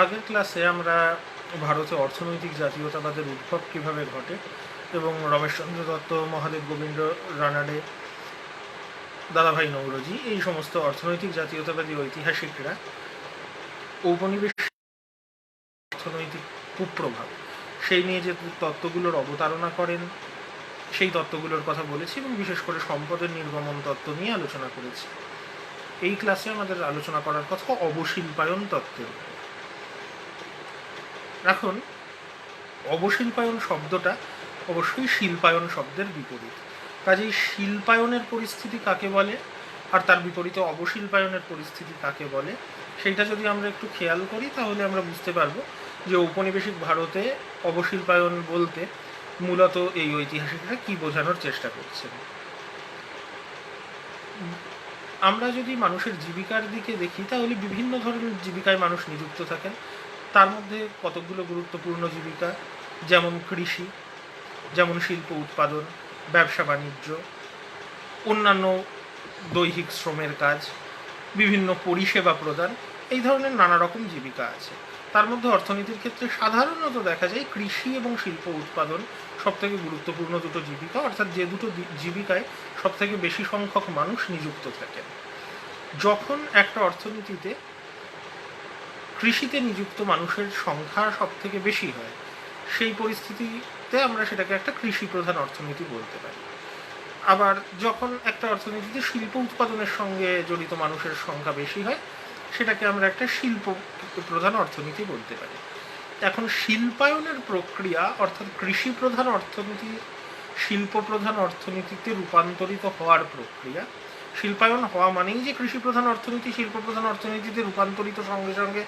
আগের ক্লাসে আমরা ভারতে অর্থনৈতিক জাতীয়তাবাদের উদ্ভব কীভাবে ঘটে এবং রমেশচন্দ্র দত্ত, মহাদেব গোবিন্দ রানাডে, দাদাভাই নৌরোজি এই সমস্ত অর্থনৈতিক জাতীয়তাবাদী ঐতিহাসিকরা ঔপনিবেশ অর্থনৈতিক কুপ্রভাব সেই নিয়ে যে তত্ত্বগুলোর অবতারণা করেন সেই তত্ত্বগুলোর কথা বলেছি এবং বিশেষ করে সম্পদের নির্গমন তত্ত্ব নিয়ে আলোচনা করেছি। এই ক্লাসে আমাদের আলোচনা করার কথা অবশিল্পায়ন তত্ত্বের। এখন অবশিল্পায়ন শব্দটা অবশ্যই শিল্পায়ন শব্দের বিপরীত, কাজেই শিল্পায়নের পরিস্থিতি কাকে বলে আর তার বিপরীতে অবশিল্পায়নের পরিস্থিতি কাকে বলে সেইটা যদি আমরা একটু খেয়াল করি তাহলে আমরা বুঝতে পারবো যে ঔপনিবেশিক ভারতে অবশিল্পায়ন বলতে মূলত এই ঐতিহাসিকরা কি বোঝানোর চেষ্টা করছেন। আমরা যদি মানুষের জীবিকার দিকে দেখি তাহলে বিভিন্ন ধরনের জীবিকায় মানুষ নিযুক্ত থাকেন। তার মধ্যে কতকগুলো গুরুত্বপূর্ণ জীবিকা, যেমন কৃষি, যেমন শিল্প উৎপাদন, ব্যবসা বাণিজ্য, অন্যান্য দৈহিক শ্রমের কাজ, বিভিন্ন পরিষেবা প্রদান, এই ধরনের নানা রকম জীবিকা আছে। তার মধ্যে অর্থনীতির ক্ষেত্রে সাধারণত দেখা যায় কৃষি এবং শিল্প উৎপাদন সবথেকে গুরুত্বপূর্ণ দুটো জীবিকা, অর্থাৎ যে দুটো জীবিকায় সবথেকে বেশি সংখ্যক মানুষ নিযুক্ত থাকেন। যখন একটা অর্থনীতিতে কৃষিতে নিযুক্ত মানুষের সংখ্যা সবথেকে বেশি হয় সেই পরিস্থিতিতে আমরা সেটাকে একটা কৃষি প্রধান অর্থনীতি বলতে পারি। আবার যখন একটা অর্থনীতিতে শিল্প উৎপাদনের সঙ্গে জড়িত মানুষের সংখ্যা বেশি হয় সেটাকে আমরা একটা শিল্প প্রধান অর্থনীতি বলতে পারি। এখন শিল্পায়নের প্রক্রিয়া অর্থাৎ কৃষি প্রধান অর্থনীতি শিল্প প্রধান অর্থনীতিতে রূপান্তরিত হওয়ার প্রক্রিয়া, শিল্পায়ন হওয়া মানেই যে কৃষি প্রধান অর্থনীতি শিল্প প্রধান অর্থনীতিতে রূপান্তরিত সঙ্গে সঙ্গে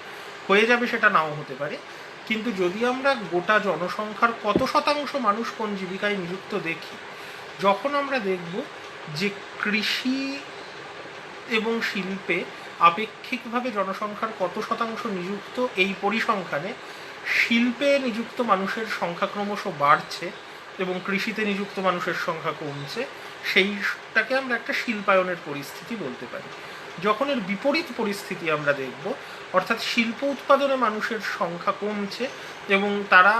হয়ে যাবে সেটা নাও হতে পারে, কিন্তু যদি আমরা গোটা জনসংখ্যার কত শতাংশ মানুষ কোন জীবিকায় নিযুক্ত দেখি, যখন আমরা দেখব যে কৃষি এবং শিল্পে আপেক্ষিকভাবে জনসংখ্যার কত শতাংশ নিযুক্ত এই পরিসংখ্যানে শিল্পে নিযুক্ত মানুষের সংখ্যা ক্রমশ বাড়ছে এবং কৃষিতে নিযুক্ত মানুষের সংখ্যা কমছে, সেইটাকে আমরা একটা শিল্পায়নের পরিস্থিতি বলতে পারি। যখন এর বিপরীত পরিস্থিতি আমরা দেখব, অর্থাৎ শিল্প উৎপাদনে মানুষের সংখ্যা কমছে এবং তারা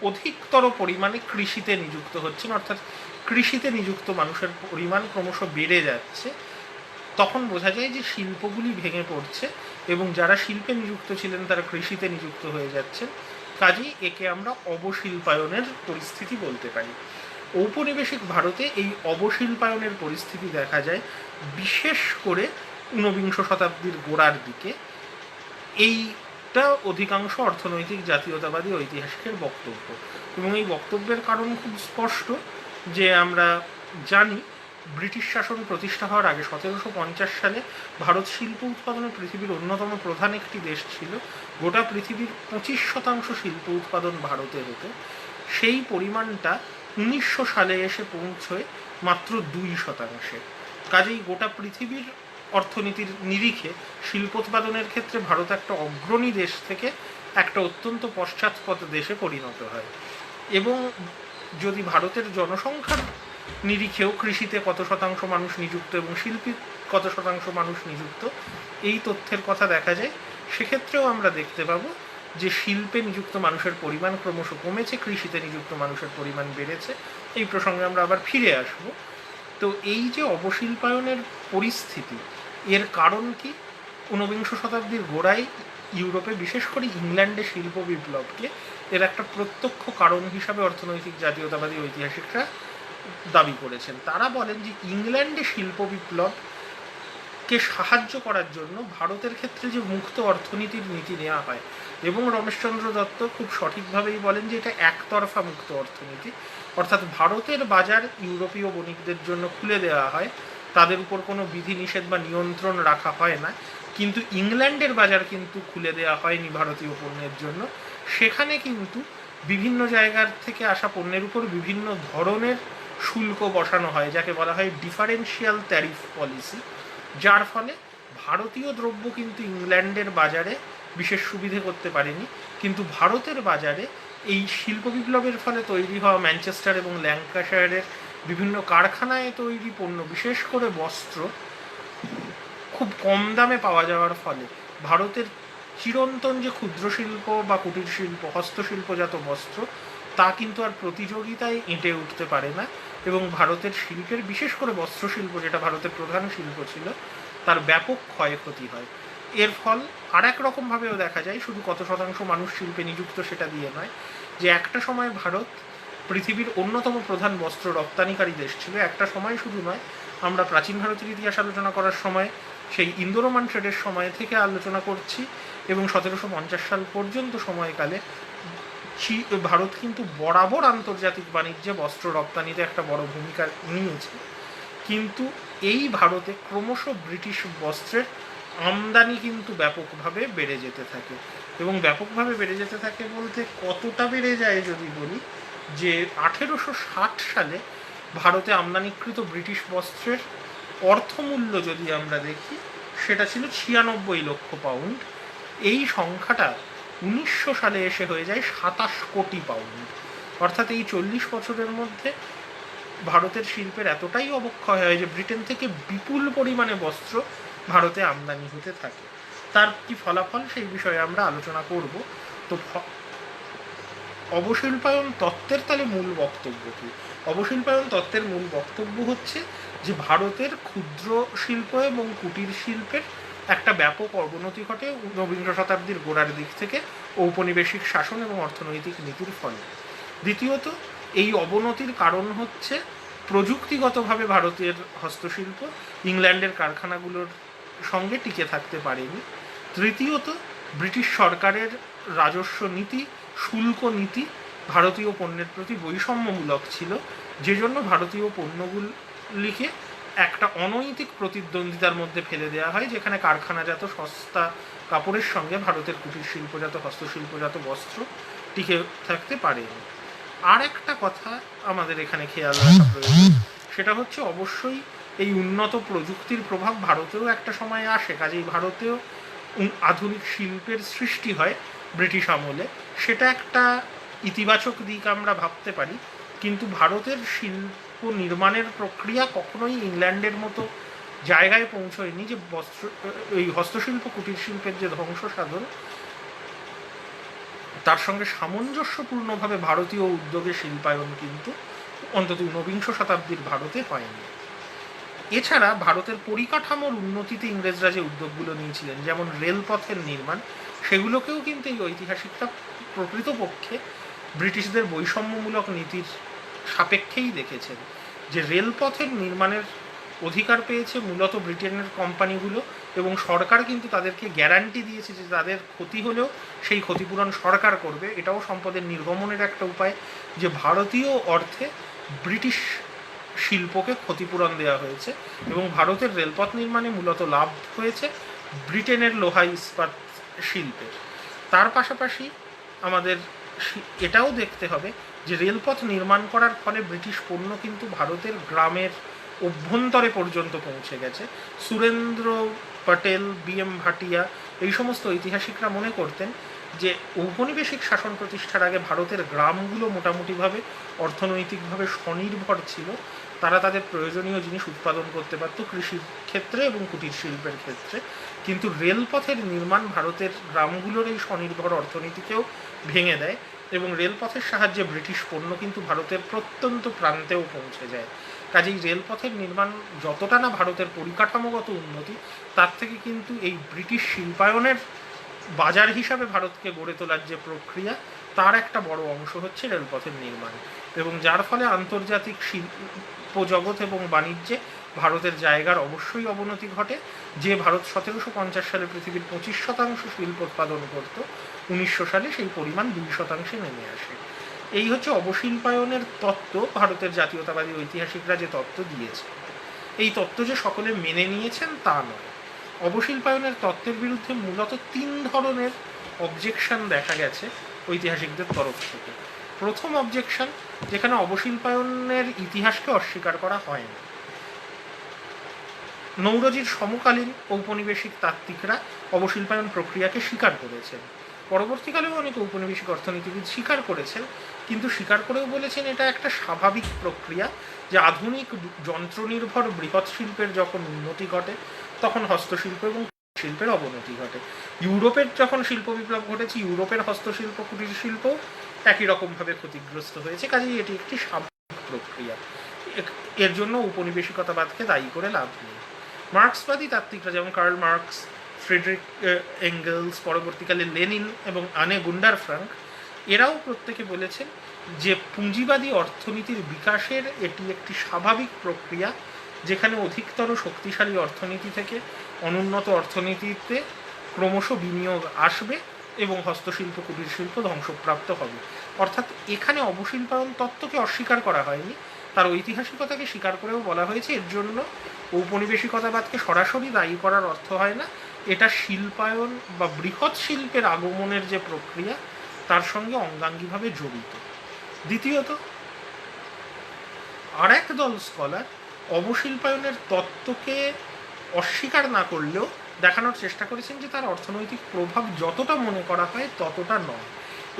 অধিকতর পরিমাণে কৃষিতে নিযুক্ত হচ্ছেন, অর্থাৎ কৃষিতে নিযুক্ত মানুষের পরিমাণ ক্রমশ বেড়ে যাচ্ছে, তখন বোঝা যায় যে শিল্পগুলি ভেঙে পড়ছে এবং যারা শিল্পে নিযুক্ত ছিলেন তারা কৃষিতে নিযুক্ত হয়ে যাচ্ছেন। কাজেই একে আমরা অবশিল্পায়নের পরিস্থিতি বলতে পারি। ঔপনিবেশিক ভারতে এই অবশিল্পায়নের পরিস্থিতি দেখা যায় বিশেষ করে ঊনবিংশ শতাব্দীর গোড়ার দিকে। এইটা অধিকাংশ অর্থনৈতিক জাতীয়তাবাদী ঐতিহাসিকের বক্তব্য, এবং এই বক্তব্যের কারণ খুব স্পষ্ট যে আমরা জানি ব্রিটিশ শাসন প্রতিষ্ঠা হওয়ার আগে 1750 সালে ভারত শিল্প উৎপাদনে পৃথিবীর অন্যতম প্রধান একটি দেশ ছিল। গোটা পৃথিবীর 25% শিল্প উৎপাদন ভারতে হতো, সেই পরিমাণটা 1900 সালে এসে পৌঁছয় মাত্র 2%। কাজেই গোটা পৃথিবীর অর্থনীতির নিরিখে শিল্পোৎপাদনের ক্ষেত্রে ভারত একটা অগ্রণী দেশ থেকে একটা অত্যন্ত পশ্চাৎপদ দেশে পরিণত হয়। এবং যদি ভারতের জনসংখ্যার নিরিখেও কৃষিতে কত শতাংশ মানুষ নিযুক্ত এবং শিল্পী কত শতাংশ মানুষ নিযুক্ত এই তথ্যের কথা দেখা যায়, সেক্ষেত্রেও আমরা দেখতে পাবো যে শিল্পে নিযুক্ত মানুষের পরিমাণ ক্রমশ কমেছে, কৃষিতে নিযুক্ত মানুষের পরিমাণ বেড়েছে। এই প্রসঙ্গে আমরা আবার ফিরে আসব। তো এই যে অবশিল্পায়নের পরিস্থিতি, এর কারণ কি? ঊনবিংশ শতাব্দীর গোড়ায় ইউরোপে, বিশেষ করে ইংল্যান্ডে শিল্প বিপ্লবকে এর একটা প্রত্যক্ষ কারণ হিসাবে অর্থনৈতিক জাতীয়তাবাদী ঐতিহাসিকরা দাবি করেছেন। তারা বলেন যে ইংল্যান্ডে শিল্প বিপ্লবকে সাহায্য করার জন্য ভারতের ক্ষেত্রে যে মুক্ত অর্থনীতির নীতি নেওয়া হয়, এবং রমেশচন্দ্র দত্ত খুব সঠিকভাবেই বলেন যে এটা একতরফা মুক্ত অর্থনীতি, অর্থাৎ ভারতের বাজার ইউরোপীয় বণিকদের জন্য খুলে দেওয়া হয়, তাদের উপর কোনো বিধিনিষেধ বা নিয়ন্ত্রণ রাখা হয় না, কিন্তু ইংল্যান্ডের বাজার কিন্তু খুলে দেওয়া হয়নি ভারতীয় পণ্যের জন্য। সেখানে কিন্তু বিভিন্ন জায়গার থেকে আসা পণ্যের উপর বিভিন্ন ধরনের শুল্ক বসানো হয়, যাকে বলা হয় ডিফারেন্সিয়াল ট্যারিফ পলিসি, যার ফলে ভারতীয় দ্রব্য কিন্তু ইংল্যান্ডের বাজারে বিশেষ সুবিধে করতে পারেনি, কিন্তু ভারতের বাজারে এই শিল্প বিপ্লবের ফলে তৈরি হওয়া ম্যানচেস্টার এবং ল্যাঙ্কাশায়ারের বিভিন্ন কারখানায় তৈরি পণ্য, বিশেষ করে বস্ত্র, খুব কম দামে পাওয়া যাওয়ার ফলে ভারতের চিরন্তন যে ক্ষুদ্র শিল্প বা কুটির শিল্প, হস্তশিল্পজাত বস্ত্র, তা কিন্তু আর প্রতিযোগিতায় এঁটে উঠতে পারে না, এবং ভারতের শিল্পের, বিশেষ করে বস্ত্রশিল্প যেটা ভারতের প্রধান শিল্প ছিল, তার ব্যাপক ক্ষয়ক্ষতি হয়। এর ফল আর এক রকমভাবেও দেখা যায়, শুধু কত শতাংশ মানুষ শিল্পে নিযুক্ত সেটা দিয়ে নয়, যে একটা সময় ভারত পৃথিবীর অন্যতম প্রধান বস্ত্র রপ্তানিকারী দেশ ছিল। একটা সময় শুধু নয়, আমরা প্রাচীন ভারতের ইতিহাস আলোচনা করার সময় সেই ইন্দো রোমান ট্রেডের সময় থেকে আলোচনা করছি, এবং 1750 সাল পর্যন্ত সময়কালে ভারত কিন্তু বরাবর আন্তর্জাতিক বাণিজ্যে বস্ত্র রপ্তানিতে একটা বড় ভূমিকা নিয়েছে। কিন্তু এই ভারতে ক্রমশ ব্রিটিশ বস্ত্রের আমদানি কিন্তু ব্যাপকভাবে বেড়ে যেতে থাকে, এবং ব্যাপকভাবে বেড়ে যেতে থাকে বলতে কতটা বেড়ে যায় যদি বলি, যে 1860 সালে ভারতে আমদানিকৃত ব্রিটিশ বস্ত্রের অর্থমূল্য যদি আমরা দেখি, সেটা ছিল 96 লক্ষ পাউন্ড। এই সংখ্যাটা 1900 সালে এসে হয়ে যায় 27 কোটি পাউন্ড। অর্থাৎ এই 40 বছরের মধ্যে ভারতের শিল্পের এতটাই অবক্ষয় হয় যে ব্রিটেন থেকে বিপুল পরিমাণে বস্ত্র ভারতে আমদানি হতে থাকে। তার কি ফলাফল, সেই বিষয়ে আমরা আলোচনা করব। তো অবশিল্পায়ন তত্ত্বের তাহলে মূল বক্তব্য কী? অবশিল্পায়ন তত্ত্বের মূল বক্তব্য হচ্ছে যে ভারতের ক্ষুদ্র শিল্প এবং কুটির শিল্পের একটা ব্যাপক অবনতি ঘটে ঊনবিংশ শতাব্দীর গোড়ার দিক থেকে ঔপনিবেশিক শাসন এবং অর্থনৈতিক নীতির ফলে। দ্বিতীয়ত, এই অবনতির কারণ হচ্ছে প্রযুক্তিগতভাবে ভারতের হস্তশিল্প ইংল্যান্ডের কারখানাগুলোর সঙ্গে টিকে থাকতে পারেনি। তৃতীয়ত, ব্রিটিশ সরকারের রাজস্ব নীতি, শুল্ক নীতি ভারতীয় পণ্যের প্রতি বৈষম্যমূলক ছিল, যে জন্য ভারতীয় পণ্যগুলিকে একটা অনৈতিক প্রতিদ্বন্দ্বিতার মধ্যে ফেলে দেওয়া হয়, যেখানে কারখানাজাত সস্তা কাপড়ের সঙ্গে ভারতের কুটির শিল্পজাত, হস্তশিল্পজাত বস্ত্র টিকে থাকতে পারেনি। আর একটা কথা আমাদের এখানে খেয়াল রাখা প্রয়োজন, সেটা হচ্ছে অবশ্যই এই উন্নত প্রযুক্তির প্রভাব ভারতেও একটা সময় আসে, কাজেই ভারতেও আধুনিক শিল্পের সৃষ্টি হয় ব্রিটিশ আমলে, সেটা একটা ইতিবাচক দিক আমরা ভাবতে পারি। কিন্তু ভারতের শিল্প নির্মাণের প্রক্রিয়া কখনোই ইংল্যান্ডের মতো জায়গায় পৌঁছয়নি যে এই হস্তশিল্প কুটির শিল্পের যে ধ্বংস সাধন, তার সঙ্গে সামঞ্জস্যপূর্ণভাবে ভারতীয় উদ্যোগে শিল্পায়ন কিন্তু অন্তত ঊনবিংশ শতাব্দীর ভারতে হয়নি। এছাড়া ভারতের পরিকাঠামোর উন্নতিতে ইংরেজরা যে উদ্যোগগুলো নিয়েছিলেন, যেমন রেলপথের নির্মাণ, সেগুলোকেও কিন্তু এই ঐতিহাসিকরা প্রকৃতপক্ষে ব্রিটিশদের বৈষম্যমূলক নীতির সাপেক্ষেই দেখেছেন। যে রেলপথের নির্মাণের অধিকার পেয়েছে মূলত ব্রিটেনের কোম্পানিগুলো, এবং সরকার কিন্তু তাদেরকে গ্যারান্টি দিয়েছে যে তাদের ক্ষতি হলেও সেই ক্ষতিপূরণ সরকার করবে। এটাও সম্পদের নির্গমনের একটা উপায়, যে ভারতীয় অর্থে ব্রিটিশ শিল্পকে ক্ষতিপূরণ দেওয়া হয়েছে, এবং ভারতের রেলপথ নির্মাণে মূলত লাভ হয়েছে ব্রিটেনের লোহা ইস্পাত শিল্পের। তার পাশাপাশি আমাদের এটাও দেখতে হবে যে রেলপথ নির্মাণ করার ফলে ব্রিটিশ পণ্য কিন্তু ভারতের গ্রামের অভ্যন্তরে পর্যন্ত পৌঁছে গেছে। সুরেন্দ্র পটেল, BM ভাটিয়া, এই সমস্ত ঐতিহাসিকরা মনে করতেন যে ঔপনিবেশিক শাসন প্রতিষ্ঠার আগে ভারতের গ্রামগুলো মোটামুটিভাবে অর্থনৈতিকভাবে স্বনির্ভর ছিল, তারা তাদের প্রয়োজনীয় জিনিস উৎপাদন করতে পারত কৃষির ক্ষেত্রে এবং কুটির শিল্পের ক্ষেত্রে। কিন্তু রেলপথের নির্মাণ ভারতের গ্রামগুলোর এই স্বনির্ভর অর্থনীতিকেও ভেঙে দেয়, এবং রেলপথের সাহায্যে ব্রিটিশ পণ্য কিন্তু ভারতের প্রত্যন্ত প্রান্তেও পৌঁছে যায়। কাজেই রেলপথের নির্মাণ যতটা না ভারতের পরিকাঠামোগত উন্নতি, তার থেকে কিন্তু এই ব্রিটিশ শিল্পায়নের বাজার হিসাবে ভারতকে গড়ে তোলার যে প্রক্রিয়া, তার একটা বড় অংশ হচ্ছে রেলপথের নির্মাণ, এবং যার ফলে আন্তর্জাতিক শিল্প জগৎ এবং বাণিজ্যে ভারতের জায়গার অবশ্যই অবনতি ঘটে। যে ভারত 1750 সালে পৃথিবীর 25% শিল্প উৎপাদন করত, 1900 সালে সেই পরিমাণ 2% নেমে আসে। এই হচ্ছে অবশিল্পায়নের তত্ত্ব। ভারতের জাতীয়তাবাদী ঐতিহাসিকরা যে তত্ত্ব দিয়েছে, এই তত্ত্ব যে সকলে মেনে নিয়েছেন তা নয়। অবশিল্পায়নের তত্ত্বের বিরুদ্ধে মূলত 3 ধরনের অবজেকশন দেখা গেছে ঐতিহাসিকদের তরফ থেকে। প্রথম অবজেকশন, যেখানে অবশিল্পায়নের ইতিহাসকে অস্বীকার করা হয় না। নৌরজির সমকালীন ঔপনিবেশিক তাত্ত্বিকরা অবশিল্পায়ন প্রক্রিয়াকে স্বীকার করেছেন। পরবর্তীকালেও অনেক ঔপনিবেশিক অর্থনীতিবিদ স্বীকার করেছেন, কিন্তু স্বীকার করেও বলেছেন এটা একটা স্বাভাবিক প্রক্রিয়া, যে আধুনিক যন্ত্রনির্ভর বৃহৎ শিল্পের যখন উন্নতি ঘটে, তখন হস্তশিল্প এবং শিল্পের অবনতি ঘটে। ইউরোপের যখন শিল্প বিপ্লব ঘটেছে, ইউরোপের হস্তশিল্প, কুটির শিল্প একই রকমভাবে ক্ষতিগ্রস্ত হয়েছে। কাজেই এটি একটি স্বাভাবিক প্রক্রিয়া, এর জন্য উপনিবেশিকতাবাদকে দায়ী করে লাভ নেই। মার্ক্সবাদী তাত্ত্বিকরা যেমন কার্ল মার্কস, ফ্রেডরিক এঙ্গেলস, পরবর্তীকালে লেনিন এবং আনে গুন্ডার ফ্রাঙ্ক, এরাও প্রত্যেকে বলেছেন যে পুঁজিবাদী অর্থনীতির বিকাশের এটি একটি স্বাভাবিক প্রক্রিয়া, যেখানে অধিকতর শক্তিশালী অর্থনীতি থেকে অনুন্নত অর্থনীতিতে ক্রমশ বিনিয়োগ আসবে এবং হস্তশিল্প, কুটির শিল্প ধ্বংসপ্রাপ্ত হবে। অর্থাৎ এখানে অবশিল্পায়ন তত্ত্বকে অস্বীকার করা হয়নি, তার ঐতিহাসিকতাকে স্বীকার করেও বলা হয়েছে। এর জন্য ঔপনিবেশিকতাবাদকে সরাসরি দায়ী করার অর্থ হয় না, এটা শিল্পায়ন বা বৃহৎ শিল্পের আগমনের যে প্রক্রিয়া তার সঙ্গে অঙ্গাঙ্গিভাবে জড়িত। দ্বিতীয়ত, আর এক দল স্কলার অবশিল্পায়নের তত্ত্বকে অস্বীকার না করলেও দেখানোর চেষ্টা করেছেন যে তার অর্থনৈতিক প্রভাব যতটা মনে করা হয় ততটা নয়।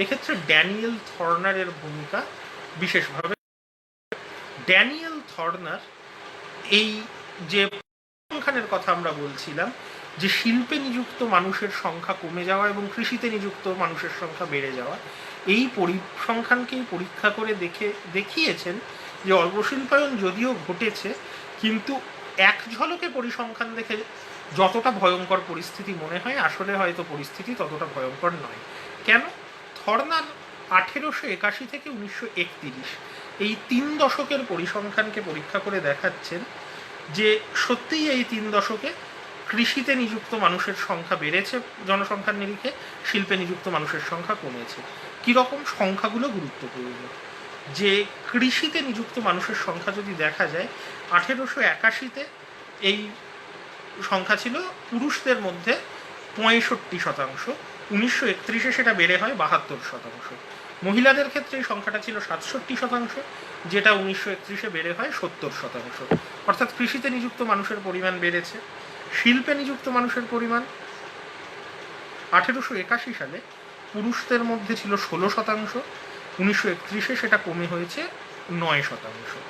এক্ষেত্রে ড্যানিয়েল থর্নারের ভূমিকা বিশেষভাবে। ড্যানিয়েল থর্নার এই যে পরিসংখ্যানের কথা আমরা বলছিলাম, যে শিল্পে নিযুক্ত মানুষের সংখ্যা কমে যাওয়া এবং কৃষিতে নিযুক্ত মানুষের সংখ্যা বেড়ে যাওয়া, এই পরিসংখ্যানকেই পরীক্ষা করে দেখিয়েছেন যে অবশিল্পায়ন যদিও ঘটেছে, কিন্তু এক ঝলকে পরিসংখ্যান দেখে যতটা ভয়ঙ্কর পরিস্থিতি মনে হয়, আসলে হয়তো পরিস্থিতি ততটা ভয়ঙ্কর নয়। কেন? থর্নার 1881 থেকে 1931 এই 3 দশকের পরিসংখ্যানকে পরীক্ষা করে দেখাচ্ছেন যে সত্যিই এই 3 দশকে কৃষিতে নিযুক্ত মানুষের সংখ্যা বেড়েছে জনসংখ্যার নিরিখে, শিল্পে নিযুক্ত মানুষের সংখ্যা কমেছে। কীরকম সংখ্যাগুলো গুরুত্বপূর্ণ, যে কৃষিতে নিযুক্ত মানুষের সংখ্যা যদি দেখা যায়, 1881-তে এই সংখ্যা ছিল পুরুষদের মধ্যে 65%, 1931-এ সেটা বেড়ে হয় 72%। মহিলাদের ক্ষেত্রে এই সংখ্যাটা ছিল 67%, যেটা 1931-এ বেড়ে হয় 70%। অর্থাৎ কৃষিতে নিযুক্ত মানুষের পরিমাণ বেড়েছে। শিল্পে নিযুক্ত মানুষের পরিমাণ 1881 সালে পুরুষদের মধ্যে ছিল 16%, 1931-এ সেটা কমে হয়েছে 9%।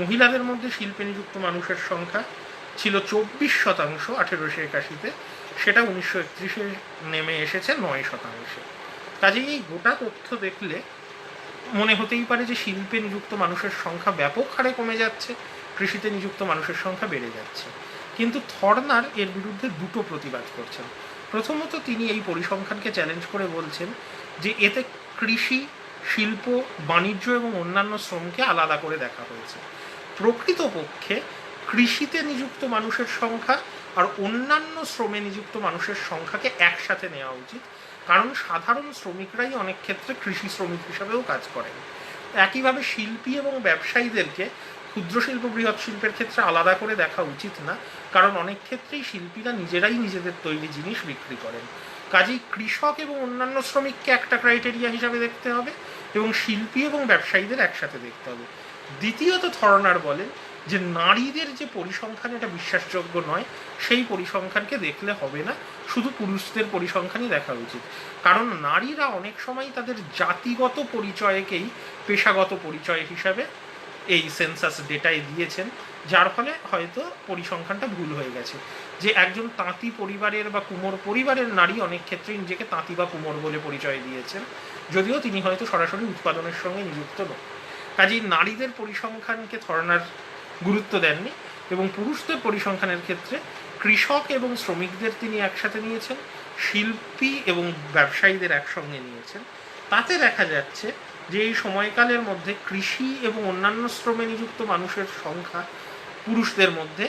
মহিলাদের মধ্যে শিল্পে নিযুক্ত মানুষের সংখ্যা ছিল 24% 1881-তে, সেটা 1931-এ নেমে এসেছে 9%। কাজেই এই গোটা তথ্য দেখলে মনে হতেই পারে যে শিল্পে নিযুক্ত মানুষের সংখ্যা ব্যাপক হারে কমে যাচ্ছে, কৃষিতে নিযুক্ত মানুষের সংখ্যা বেড়ে যাচ্ছে। কিন্তু থর্নার এর বিরুদ্ধে দুটো প্রতিবাদ করছেন। প্রথমত, তিনি এই পরিসংখ্যানকে চ্যালেঞ্জ করে বলছেন যে এতে কৃষি, শিল্প, বাণিজ্য এবং অন্যান্য শ্রমকে আলাদা করে দেখা হয়েছে। প্রকৃতপক্ষে কৃষিতে নিযুক্ত মানুষের সংখ্যা আর অন্যান্য শ্রমে নিযুক্ত মানুষের সংখ্যাকে একসাথে নেওয়া উচিত, কারণ সাধারণ শ্রমিকরাই অনেক ক্ষেত্রে কৃষি শ্রমিক হিসাবেও কাজ করেন। একইভাবে শিল্পী এবং ব্যবসায়ীদেরকে ক্ষুদ্র শিল্প, বৃহৎ শিল্পের ক্ষেত্রে আলাদা করে দেখা উচিত না, কারণ অনেক ক্ষেত্রেই শিল্পীরা নিজেরাই নিজেদের তৈরি জিনিস বিক্রি করেন। কাজেই কৃষক এবং অন্যান্য শ্রমিককে একটা ক্রাইটেরিয়া হিসাবে দেখতে হবে এবং শিল্পী এবং ব্যবসায়ীদের একসাথে দেখতে হবে। দ্বিতীয়ত, থর্নার বলেন যে নারীদের যে পরিসংখ্যান, এটা বিশ্বাসযোগ্য নয়, সেই পরিসংখ্যানকে দেখলে হবে না, শুধু পুরুষদের পরিসংখ্যানই দেখা উচিত। কারণ নারীরা অনেক সময় তাদের জাতিগত পরিচয়কেই পেশাগত পরিচয় হিসাবে এই সেন্সাস ডেটায় দিয়েছেন, যার ফলে হয়তো পরিসংখ্যানটা ভুল হয়ে গেছে। যে একজন তাঁতি পরিবারের বা কুমোর পরিবারের নারী অনেক ক্ষেত্রে নিজেকে তাঁতি বা কুমোর বলে পরিচয় দিয়েছেন, যদিও তিনি হয়তো সরাসরি উৎপাদনের সঙ্গে নিযুক্ত নন। কাজেই নারীদের পরিসংখ্যানকে থর্নার গুরুত্ব দেননি এবং পুরুষদের পরিসংখ্যানের ক্ষেত্রে কৃষক এবং শ্রমিকদের তিনি একসাথে নিয়েছেন, শিল্পী এবং ব্যবসায়ীদের একসঙ্গে নিয়েছেন। তাতে দেখা যাচ্ছে যে এই সময়কালের মধ্যে কৃষি এবং অন্যান্য শ্রমে নিযুক্ত মানুষের সংখ্যা পুরুষদের মধ্যে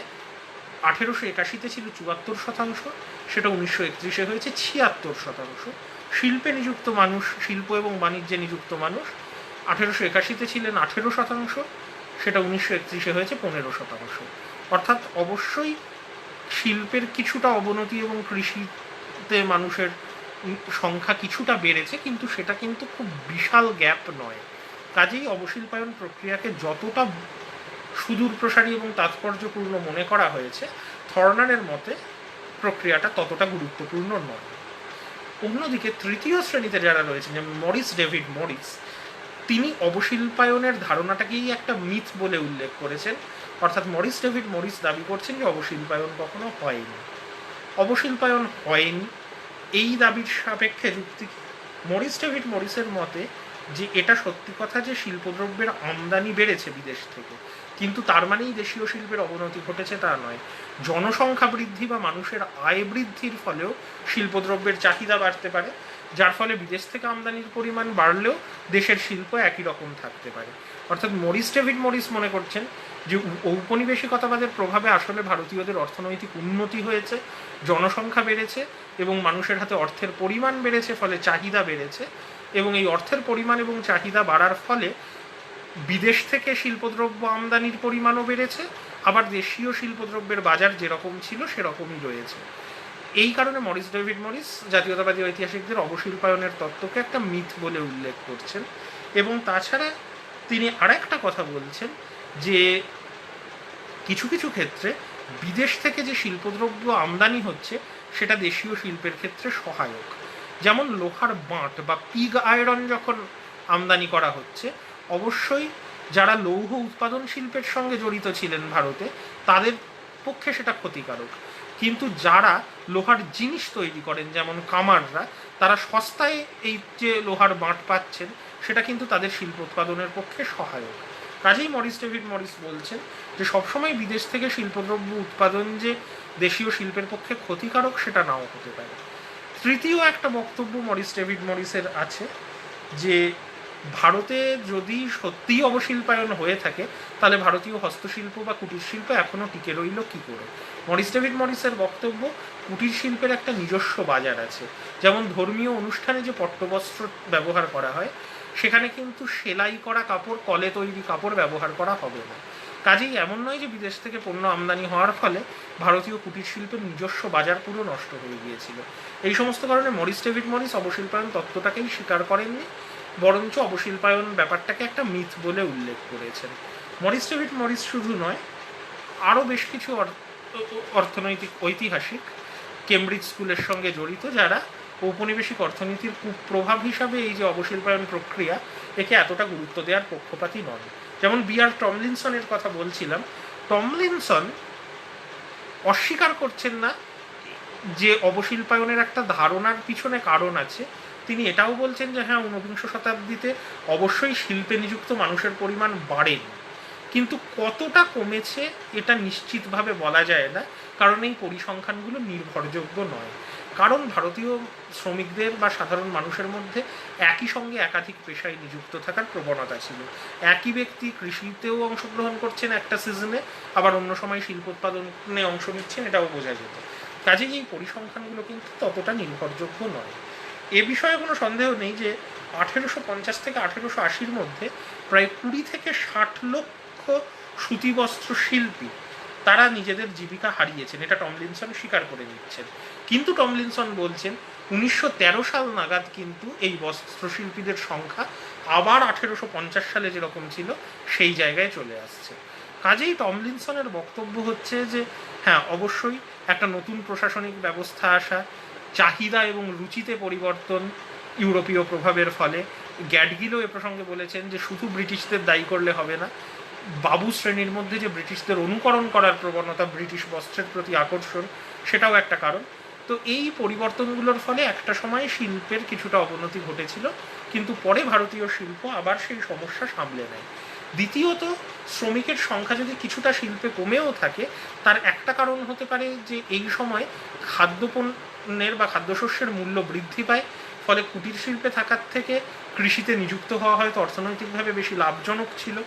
1881-তে ছিল 74%, সেটা 1931-এ হয়েছে 76%। শিল্পে নিযুক্ত মানুষ, শিল্প এবং বাণিজ্যে নিযুক্ত মানুষ 1881-তে ছিলেন 18%, সেটা 1931-এ হয়েছে 15%। অর্থাৎ অবশ্যই শিল্পের কিছুটা অবনতি এবং কৃষিতে মানুষের সংখ্যা কিছুটা বেড়েছে, কিন্তু সেটা কিন্তু খুব বিশাল গ্যাপ নয়। কাজেই অবশিল্পায়ন প্রক্রিয়াকে যতটা সুদূর প্রসারী এবং তাৎপর্যপূর্ণ মনে করা হয়েছে, থর্নারের মতে প্রক্রিয়াটা ততটা গুরুত্বপূর্ণ নয়। অন্যদিকে তৃতীয় শ্রেণীতে যারা রয়েছেন, যেমন মরিস ডেভিড মরিস, তিনি অবশিল্পায়নের ধারণাটাকেই একটা মিথ বলে উল্লেখ করেছেন। অর্থাৎ মরিস ডেভিড মরিস দাবি করছেন যে অবশিল্পায়ন কখনো হয়নি। অবশিল্পায়ন হয়নি, এই দাবির সাপেক্ষে যুক্তি মরিস ডেভিড মরিসের মতে যে এটা সত্যি কথা যে শিল্পদ্রব্যের আমদানি বেড়েছে বিদেশ থেকে, কিন্তু তার মানেই দেশীয় শিল্পের অবনতি ঘটেছে তা নয়। জনসংখ্যা বৃদ্ধি বা মানুষের আয় বৃদ্ধির ফলেও শিল্পদ্রব্যের চাহিদা বাড়তে পারে, যার ফলে বিদেশ থেকে আমদানির পরিমাণ বাড়লেও দেশের শিল্প একই রকম থাকতে পারে। অর্থাৎ মরিস ডেভিড মরিস মনে করছেন যে ঔপনিবেশিকতাবাদের প্রভাবে আসলে ভারতীয়দের অর্থনৈতিক উন্নতি হয়েছে, জনসংখ্যা বেড়েছে এবং মানুষের হাতে অর্থের পরিমাণ বেড়েছে, ফলে চাহিদা বেড়েছে, এবং এই অর্থের পরিমাণ এবং চাহিদা বাড়ার ফলে বিদেশ থেকে শিল্পদ্রব্য আমদানির পরিমাণও বেড়েছে, আবার দেশীয় শিল্পদ্রব্যের বাজার যেরকম ছিল সেরকমই রয়েছে। এই কারণে মরিস ডেভিড মরিস জাতীয়তাবাদী ঐতিহাসিকদের অবশিল্পায়নের তত্ত্বকে একটা মিথ বলে উল্লেখ করছেন। এবং তাছাড়া তিনি আরেকটা কথা বলছেন যে কিছু কিছু ক্ষেত্রে বিদেশ থেকে যে শিল্পদ্রব্য আমদানি হচ্ছে সেটা দেশীয় শিল্পের ক্ষেত্রে সহায়ক। যেমন লোহার বাঁট বা পিগ আয়রন যখন আমদানি করা হচ্ছে, অবশ্যই যারা লৌহ উৎপাদন শিল্পের সঙ্গে জড়িত ছিলেন ভারতে তাদের পক্ষে সেটা ক্ষতিকারক, কিন্তু যারা লোহার জিনিস তৈরি করেন যেমন কামাররা, তারা সস্তায় এই যে লোহার বাঁট পাচ্ছেন সেটা কিন্তু তাদের শিল্প উৎপাদনের পক্ষে সহায়ক। কাজেই মরিস ডেভিড মরিস বলছেন যে সবসময় বিদেশ থেকে শিল্পদ্রব্য উৎপাদন যে দেশীয় শিল্পের পক্ষে ক্ষতিকারক সেটা নাও হতে পারে। তৃতীয় একটা বক্তব্য মরিস ডেভিড মরিসের আছে যে ভারতে যদি সত্যিই অবশিল্পায়ন হয়ে থাকে তাহলে ভারতীয় হস্তশিল্প বা কুটির শিল্প এখনও টিকে রইল কী করে। মরিস ডেভিড মরিসের বক্তব্য, কুটির শিল্পের একটা নিজস্ব বাজার আছে। যেমন ধর্মীয় অনুষ্ঠানে যে পট্টবস্ত্র ব্যবহার করা হয় সেখানে কিন্তু সেলাই করা কাপড়, কলে তৈরি কাপড় ব্যবহার করা হবে না। কাজেই এমন নয় যে বিদেশ থেকে পণ্য আমদানি হওয়ার ফলে ভারতীয় কুটির শিল্পের নিজস্ব বাজার পুরো নষ্ট হয়ে গিয়েছিল। এই সমস্ত কারণে মরিস ডেভিড মরিস অবশিল্পায়ন তত্ত্বটাকেই স্বীকার করেননি, বরঞ্চ অবশিল্পায়ন ব্যাপারটাকে একটা মিথ বলে উল্লেখ করেছেন। মরিস ডেভিড মরিস শুধু নয়, আরও বেশ কিছু অর্থনৈতিক ঐতিহাসিক কেমব্রিজ স্কুলের সঙ্গে জড়িত যারা ঔপনিবেশিক অর্থনীতির কুপ্রভাব হিসাবে এই যে অবশিল্পায়ন প্রক্রিয়া একে এতটা গুরুত্ব দেওয়ার পক্ষপাতী নন। যেমন বিআর টমলিনসনের কথা বলছিলাম, টমলিনসন অস্বীকার করছেন না যে অবশিল্পায়নের একটা ধারণার পিছনে কারণ আছে। তিনি এটাও বলছেন যে হ্যাঁ, ঊনবিংশ শতাব্দীতে অবশ্যই শিল্পে নিযুক্ত মানুষের পরিমাণ বাড়েনি, কিন্তু কতটা কমেছে এটা নিশ্চিতভাবে বলা যায় না, কারণ এই পরিসংখ্যানগুলো নির্ভরযোগ্য নয়। কারণ ভারতীয় শ্রমিকদের বা সাধারণ মানুষের মধ্যে একই সঙ্গে একাধিক পেশায় নিযুক্ত থাকার প্রবণতা ছিল। একই ব্যক্তি কৃষিতেও অংশগ্রহণ করছেন একটা সিজনে, আবার অন্য সময় শিল্প উৎপাদনে অংশ নিচ্ছেন, এটাও বোঝা যেত। কাজেই এই পরিসংখ্যানগুলো কিন্তু ততটা নির্ভরযোগ্য নয়। এ বিষয়ে কোনো সন্দেহ নেই যে 1850 থেকে 1880-র মধ্যে প্রায় 20 থেকে 60 লক্ষ সুতিবস্ত্র শিল্পী তারা নিজেদের জীবিকা হারিয়েছেন, এটা টমলিনসন স্বীকার করে নিচ্ছেন। কিন্তু টমলিনসন বলছেন 1913 সাল নাগাদ কিন্তু এই বস্ত্রশিল্পীদের সংখ্যা আবার 1850 সালে যেরকম ছিল সেই জায়গায় চলে আসছে। কাজেই টমলিনসনের বক্তব্য হচ্ছে যে হ্যাঁ, অবশ্যই একটা নতুন প্রশাসনিক ব্যবস্থা আসা, চাহিদা এবং রুচিতে পরিবর্তন ইউরোপীয় প্রভাবের ফলে। গ্যাডগিলও এ প্রসঙ্গে বলেছেন যে শুধু ব্রিটিশদের দায়ী করলে হবে না, বাবু শ্রেণীর মধ্যে যে ব্রিটিশদের অনুকরণ করার প্রবণতা, ব্রিটিশ বস্ত্রের প্রতি আকর্ষণ, সেটাও একটা কারণ। তো এই পরিবর্তনগুলোর ফলে একটা সময় শিল্পের কিছুটা অবনতি ঘটেছিল, কিন্তু পরে ভারতীয় শিল্প আবার সেই সমস্যা সামলে নেয়। দ্বিতীয়ত, শ্রমিকের সংখ্যা যদি কিছুটা শিল্পে কমেও থাকে তার একটা কারণ হতে পারে যে এই সময় খাদ্যপণ্যের বা খাদ্যশস্যের মূল্য বৃদ্ধি পায়, ফলে কুটির শিল্পে থাকার থেকে কৃষিতে নিযুক্ত হওয়া হয়তো অর্থনৈতিকভাবে বেশি লাভজনক ছিল।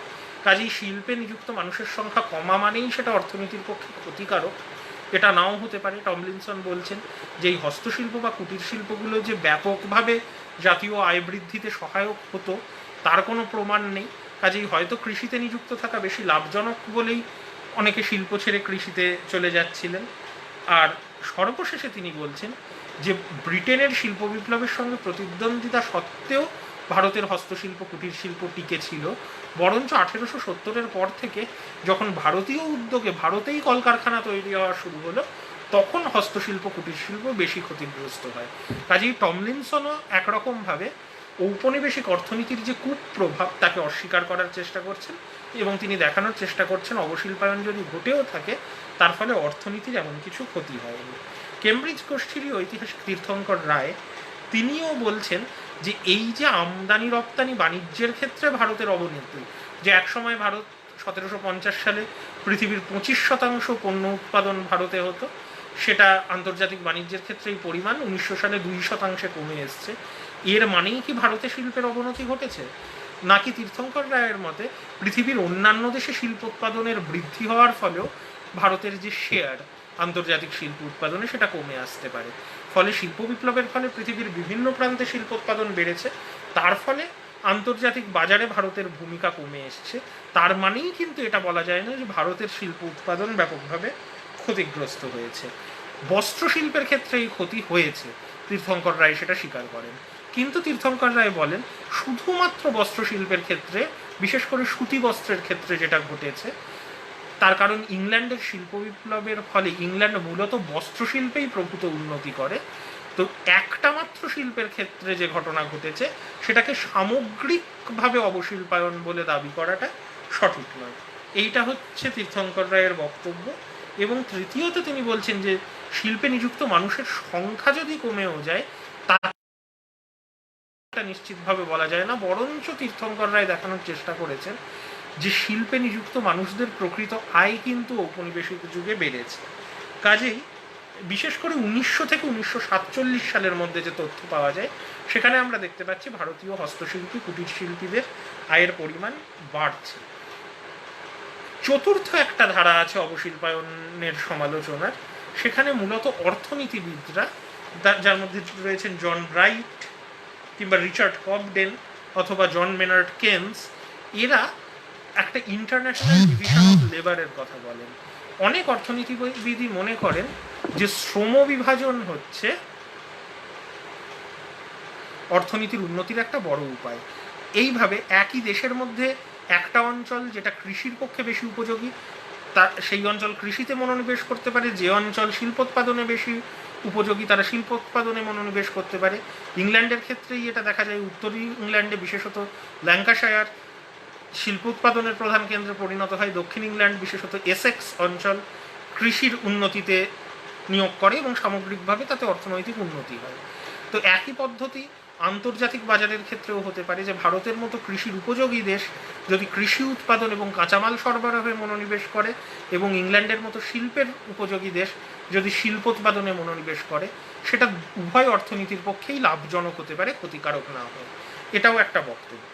কাজেই শিল্পে নিযুক্ত মানুষের সংখ্যা কমা মানেই সেটা অর্থনীতির পক্ষে ক্ষতিকারক, এটা নাও হতে পারে। টমলিনসন বলছেন যে এই হস্তশিল্প বা কুটির শিল্পগুলো যে ব্যাপকভাবে জাতীয় আয় বৃদ্ধিতে সহায়ক হতো তার কোনো প্রমাণ নেই। কাজেই হয়তো কৃষিতে নিযুক্ত থাকা বেশি লাভজনক বলেই অনেকে শিল্প ছেড়ে কৃষিতে চলে যাচ্ছিলেন। আর সর্বশেষে তিনি বলছেন যে ব্রিটেনের শিল্প বিপ্লবের সঙ্গে প্রতিদ্বন্দ্বিতা সত্ত্বেও ভারতের হস্তশিল্প কুটির শিল্প টিকে ছিল, বরঞ্চ 1870-এর পর থেকে যখন ভারতীয় উদ্যোগে ভারতেই কলকারখানা তৈরি হওয়া শুরু হলো তখন হস্তশিল্প কুটির শিল্প বেশি ক্ষতিগ্রস্ত হয়। কাজেই টমলিনসনও একরকমভাবে ঔপনিবেশিক অর্থনীতির যে কুপ্রভাব তাকে অস্বীকার করার চেষ্টা করছেন, এবং তিনি দেখানোর চেষ্টা করছেন অবশিল্পায়ন যদি ঘটেও থাকে তার ফলে অর্থনীতির এমন কিছু ক্ষতি হয়নি। কেমব্রিজ গোষ্ঠীরই ঐতিহাসিক তীর্থঙ্কর রায় তিনিও বলছেন যে এই যে আমদানি রপ্তানি বাণিজ্যের ক্ষেত্রে ভারতের অবনতি, যে একসময় ভারত 1750 সালে পৃথিবীর 25% পণ্য উৎপাদন ভারতে হতো, সেটা আন্তর্জাতিক বাণিজ্যের ক্ষেত্রে এই পরিমাণ 1900 সালে 2% কমে এসছে। এর মানেই কি ভারতে শিল্পের অবনতি ঘটেছে? নাকি তীর্থঙ্কর রায়ের মতে পৃথিবীর অন্যান্য দেশে শিল্প উৎপাদনের বৃদ্ধি হওয়ার ফলেও ভারতের যে শেয়ার আন্তর্জাতিক শিল্প উৎপাদনে সেটা কমে আসতে পারে? ফলে শিল্প বিপ্লবের ফলে পৃথিবীর বিভিন্ন প্রান্তে শিল্প উৎপাদন বেড়েছে, তার ফলে আন্তর্জাতিক বাজারে ভারতের ভূমিকা কমে এসছে। তার মানেই কিন্তু এটা বলা যায় না যে ভারতের শিল্প উৎপাদন ব্যাপকভাবে ক্ষতিগ্রস্ত হয়েছে। বস্ত্র শিল্পের ক্ষেত্রে এই ক্ষতি হয়েছে, তীর্থঙ্কর রায় সেটা স্বীকার করেন। কিন্তু তীর্থঙ্কর রায় বলেন শুধুমাত্র বস্ত্র শিল্পের ক্ষেত্রে, বিশেষ করে সুতি বস্ত্রের ক্ষেত্রে যেটা ঘটেছে, তার কারণ ইংল্যান্ডের শিল্প বিপ্লবের ফলে ইংল্যান্ড মূলত বস্ত্র শিল্পেই প্রভূত উন্নতি করে। তো একটা মাত্র শিল্পের ক্ষেত্রে যে ঘটনা ঘটেছে সেটাকে সামগ্রিকভাবে অবশিল্পায়ন বলে দাবি করাটা সঠিক নয়। এইটা হচ্ছে তীর্থঙ্কর রায়ের বক্তব্য। এবং তৃতীয়ত তিনি বলছেন যে শিল্পে নিযুক্ত মানুষের সংখ্যা যদি কমেও যায় তা নিশ্চিতভাবে বলা যায় না, বরঞ্চ তীর্থঙ্কর রায় দেখানোর চেষ্টা করেছেন যে শিল্পে নিযুক্ত মানুষদের প্রকৃত আয় কিন্তু ঔপনিবেশিক যুগে বেড়েছে। কাজেই বিশেষ করে 1900 থেকে 1947 সালের মধ্যে যে তথ্য পাওয়া যায় সেখানে আমরা দেখতে পাচ্ছি ভারতীয় হস্তশিল্পী কুটির শিল্পীদের আয়ের পরিমাণ বাড়ছে। চতুর্থ একটা ধারা আছে অবশিল্পায়নের সমালোচনার, সেখানে মূলত অর্থনীতিবিদরা, যার মধ্যে রয়েছেন জন ব্রাইট কিংবা রিচার্ড কবডেন অথবা জন মেনার্ড কেনস, এরা একটা ইন্টারন্যাশনাল ডিভিশন অফ লেবারের কথা বলেন। অনেক অর্থনীতিবিদই মনে করেন যে শ্রম বিভাজন হচ্ছে অর্থনীতির উন্নতির একটা বড় উপায়। এইভাবে একই দেশের মধ্যে একটা অঞ্চল যেটা কৃষির পক্ষে বেশি উপযোগী, তা সেই অঞ্চল কৃষিতে মনোনিবেশ করতে পারে, যে অঞ্চল শিল্পোৎপাদনে বেশি উপযোগী তারা শিল্পোৎপাদনে মনোনিবেশ করতে পারে। ইংল্যান্ডের ক্ষেত্রেই এটা দেখা যায়, উত্তরী ইংল্যান্ডে বিশেষত ল্যাঙ্কাশায়ার শিল্প উৎপাদনের প্রধান কেন্দ্রে পরিণত হয়, দক্ষিণ ইংল্যান্ড বিশেষত এসেক্স অঞ্চল কৃষির উন্নতিতে নিয়োগ করে এবং সামগ্রিকভাবে তাতে অর্থনৈতিক উন্নতি হয়। তো একই পদ্ধতি আন্তর্জাতিক বাজারের ক্ষেত্রেও হতে পারে, যে ভারতের মতো কৃষির উপযোগী দেশ যদি কৃষি উৎপাদন এবং কাঁচামাল সরবরাহে মনোনিবেশ করে এবং ইংল্যান্ডের মতো শিল্পের উপযোগী দেশ যদি শিল্প উৎপাদনে মনোনিবেশ করে, সেটা উভয় অর্থনীতির পক্ষেই লাভজনক হতে পারে, ক্ষতিকারক না হয়। এটাও একটা বক্তব্য।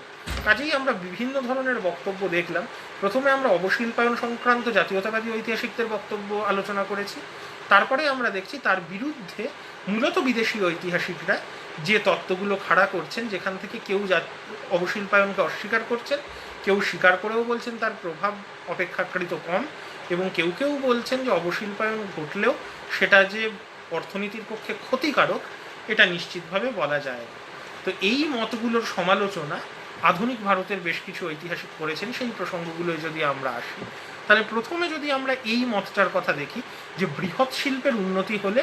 কাজেই আমরা বিভিন্ন ধরনের বক্তব্য দেখলাম। প্রথমে আমরা অবশিল্পায়ন সংক্রান্ত জাতীয়তাবাদী ঐতিহাসিকদের বক্তব্য আলোচনা করেছি, তারপরে আমরা দেখছি তার বিরুদ্ধে মূলত বিদেশি ঐতিহাসিকরা যে তত্ত্বগুলো খাড়া করছেন, যেখান থেকে কেউ অবশিল্পায়নকে অস্বীকার করছেন, কেউ স্বীকার করেও বলছেন তার প্রভাব অপেক্ষাকৃত কম, এবং কেউ কেউ বলছেন যে অবশিল্পায়ন ঘটলেও সেটা যে অর্থনীতির পক্ষে ক্ষতিকারক এটা নিশ্চিতভাবে বলা যায় না। তো এই মতগুলোর সমালোচনা আধুনিক ভারতের বেশ কিছু ঐতিহাসিক করেছেন। সেই প্রসঙ্গগুলোয় যদি আমরা আসি, তাহলে প্রথমে যদি আমরা এই মতটার কথা দেখি যে বৃহৎ শিল্পের উন্নতি হলে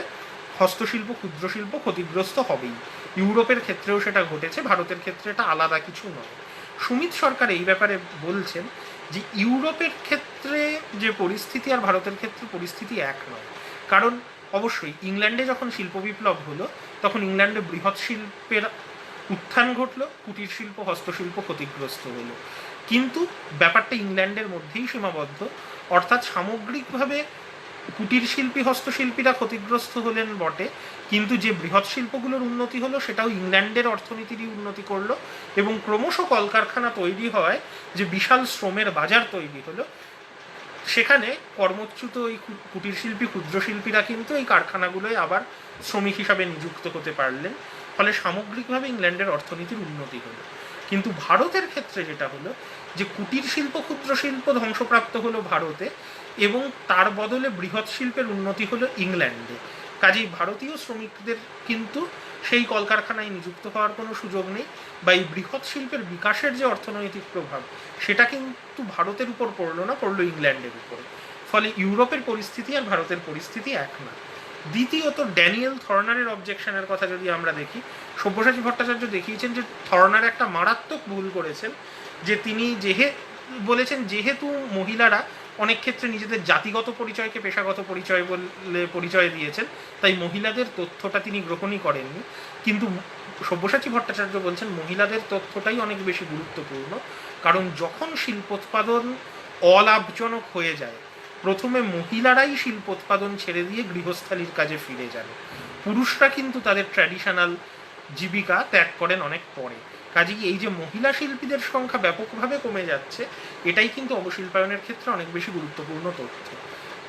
হস্তশিল্প ক্ষুদ্র শিল্প ক্ষতিগ্রস্ত হবেই। ইউরোপের ক্ষেত্রেও সেটা ঘটেছে, ভারতের ক্ষেত্রে এটা আলাদা কিছু নয়। সুমিত সরকার এই ব্যাপারে বলছেন যে ইউরোপের ক্ষেত্রে যে পরিস্থিতি আর ভারতের ক্ষেত্রে পরিস্থিতি এক নয়। কারণ অবশ্যই ইংল্যান্ডে যখন শিল্প বিপ্লব হলো তখন ইংল্যান্ডে বৃহৎ শিল্পের উত্থান ঘটল, কুটির শিল্প হস্তশিল্প ক্ষতিগ্রস্ত হলো। কিন্তু ব্যাপারটা ইংল্যান্ডের মধ্যেই সীমাবদ্ধ, অর্থাৎ সামগ্রিকভাবে কুটির শিল্পী হস্তশিল্পীরা ক্ষতিগ্রস্ত হলেন বটে, কিন্তু যে বৃহৎ শিল্পগুলোর উন্নতি হলো সেটাও ইংল্যান্ডের অর্থনীতিরই উন্নতি করলো, এবং ক্রমশ কলকারখানা তৈরি হয়, যে বিশাল শ্রমের বাজার তৈরি হলো, সেখানে কর্মচ্যুত এই কুটির শিল্পী ক্ষুদ্র শিল্পীরা কিন্তু এই কারখানাগুলোয় আবার শ্রমিক হিসাবে নিযুক্ত হতে পারলেন। ফলে সামগ্রিকভাবে ইংল্যান্ডের অর্থনীতির উন্নতি হলো। কিন্তু ভারতের ক্ষেত্রে যেটা হলো যে কুটির শিল্প ক্ষুদ্র শিল্প ধ্বংসপ্রাপ্ত হলো ভারতে, এবং তার বদলে বৃহৎ শিল্পের উন্নতি হলো ইংল্যান্ডে। কাজেই ভারতীয় শ্রমিকদের কিন্তু সেই কলকারখানায় নিযুক্ত হওয়ার কোনো সুযোগ নেই, বা এই বৃহৎ শিল্পের বিকাশের যে অর্থনৈতিক প্রভাব সেটা কিন্তু ভারতের উপর পড়লো না, পড়লো ইংল্যান্ডের উপরে। ফলে ইউরোপের পরিস্থিতি আর ভারতের পরিস্থিতি এক না। দ্বিতীয়ত ড্যানিয়েল থর্নারের অবজেকশনের কথা যদি আমরা দেখি, সব্যসাচী ভট্টাচার্য দেখিয়েছেন যে থর্নার একটা মারাত্মক ভুল করেছেন, যে তিনি বলেছেন যেহেতু মহিলারা অনেক ক্ষেত্রে নিজেদের জাতিগত পরিচয়কে পেশাগত পরিচয় বলে পরিচয় দিয়েছেন, তাই মহিলাদের তথ্যটা তিনি গ্রহণই করেননি। কিন্তু সব্যসাচী ভট্টাচার্য বলছেন মহিলাদের তথ্যটাই অনেক বেশি গুরুত্বপূর্ণ, কারণ যখন শিল্পোৎপাদন অলাভজনক হয়ে যায় প্রথমে মহিলারাই শিল্পোৎপাদন ছেড়ে দিয়ে গৃহস্থালির কাজে ফিরে যান, পুরুষরা কিন্তু তাদের ট্র্যাডিশনাল জীবিকা ত্যাগ করেন অনেক পরে। কাজেই এই যে মহিলা শিল্পীদের সংখ্যা ব্যাপকভাবে কমে যাচ্ছে, এটাই কিন্তু অবশিল্পায়নের ক্ষেত্রে অনেক বেশি গুরুত্বপূর্ণ তথ্য।